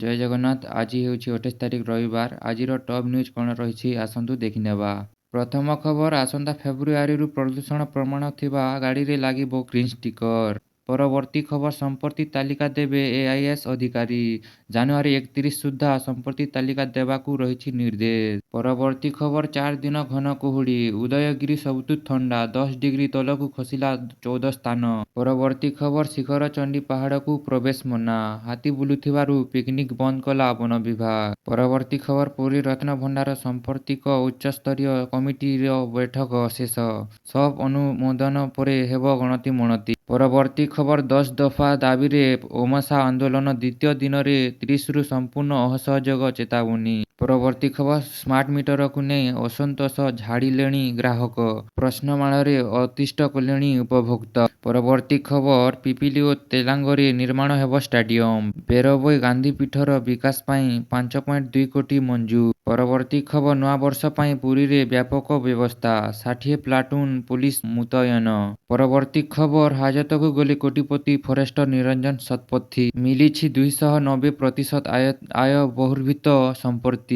ଜୟ ଜଗନ୍ନାଥ। ଆଜି ହେଉଛି 28 ତାରିଖ ରବିବାର। ଆଜିର ଟପ୍ ନ୍ୟୁଜ୍ କ'ଣ ରହିଛି ଆସନ୍ତୁ ଦେଖିନେବା। ପ୍ରଥମ ଖବର, ଆସନ୍ତା ଫେବୃଆରୀରୁ ପ୍ରଦୂଷଣ ପ୍ରମାଣ ଥିବା ଗାଡ଼ିରେ ଲାଗିବ ଗ୍ରୀନ୍ ଷ୍ଟିକର। ପରବର୍ତ୍ତୀ ଖବର, ସମ୍ପତ୍ତି ତାଲିକା ଦେବେ ଏଆଇଏସ୍ ଅଧିକାରୀ। ଜାନୁଆରୀ 31 ସୁଦ୍ଧା ସମ୍ପତ୍ତି ତାଲିକା ଦେବାକୁ ରହିଛି ନିର୍ଦ୍ଦେଶ। ପରବର୍ତ୍ତୀ ଖବର, 4 ଦିନ ଘନ କୁହୁଡ଼ି, ଉଦୟଗିରି ସବୁଠୁ ଥଣ୍ଡା, 10 ଡିଗ୍ରୀ ତଳକୁ ଖସିଲା 14 ସ୍ଥାନ। ପରବର୍ତ୍ତୀ ଖବର, ଶିଖରଚଣ୍ଡୀ ପାହାଡ଼କୁ ପ୍ରବେଶ ମନା, ହାତୀ ବୁଲୁଥିବାରୁ ପିକନିକ୍ ବନ୍ଦ କଲା ବନ ବିଭାଗ। ପରବର୍ତ୍ତୀ ଖବର, ପୁରୀ ରତ୍ନଭଣ୍ଡାର ସାମ୍ପ୍ରତିକ ଉଚ୍ଚସ୍ତରୀୟ କମିଟିର ବୈଠକ ଶେଷ, ସବ୍ ଅନୁମୋଦନ ପରେ ହେବ ଗଣତି ମଣତି। ପରବର୍ତ୍ତୀ ଖବର, 10 ଦଫା ଦାବିରେ ଓମସା ଆନ୍ଦୋଳନ ଦ୍ୱିତୀୟ ଦିନରେ 30ରୁ ସମ୍ପୂର୍ଣ୍ଣ ଅସହଯୋଗ ଚେତାବନୀ। ପରବର୍ତ୍ତୀ ଖବର, ସ୍ମାର୍ଟ ମିଟରକୁ ନେଇ ଅସନ୍ତୋଷ ଝାଡ଼ିଲେଣି ଗ୍ରାହକ, ପ୍ରଶ୍ନମାଳରେ ଅତିଷ୍ଠ କଲେଣି ଉପଭୋକ୍ତା। ପରବର୍ତ୍ତୀ ଖବର, ପିପିଲି ଓ ତେଲାଙ୍ଗରେ ନିର୍ମାଣ ହେବ ଷ୍ଟାଡିୟମ, ଭୈରବୀ ଗାନ୍ଧୀପୀଠର ବିକାଶ ପାଇଁ 5.2 କୋଟି ମଞ୍ଜୁର। ପରବର୍ତ୍ତୀ ଖବର, ନୂଆବର୍ଷ ପାଇଁ ପୁରୀରେ ବ୍ୟାପକ ବ୍ୟବସ୍ଥା, 60 ପ୍ଲାଟୁନ ପୁଲିସ ମୁତୟନ। ପରବର୍ତ୍ତୀ ଖବର, ହାଜତକୁ ଗଲେ କୋଟିପତି ଫରେଷ୍ଟର ନିରଞ୍ଜନ ଶତପଥୀ, ମିଳିଛି 290% ଆୟ ବହିର୍ଭୂତ ସମ୍ପତ୍ତି।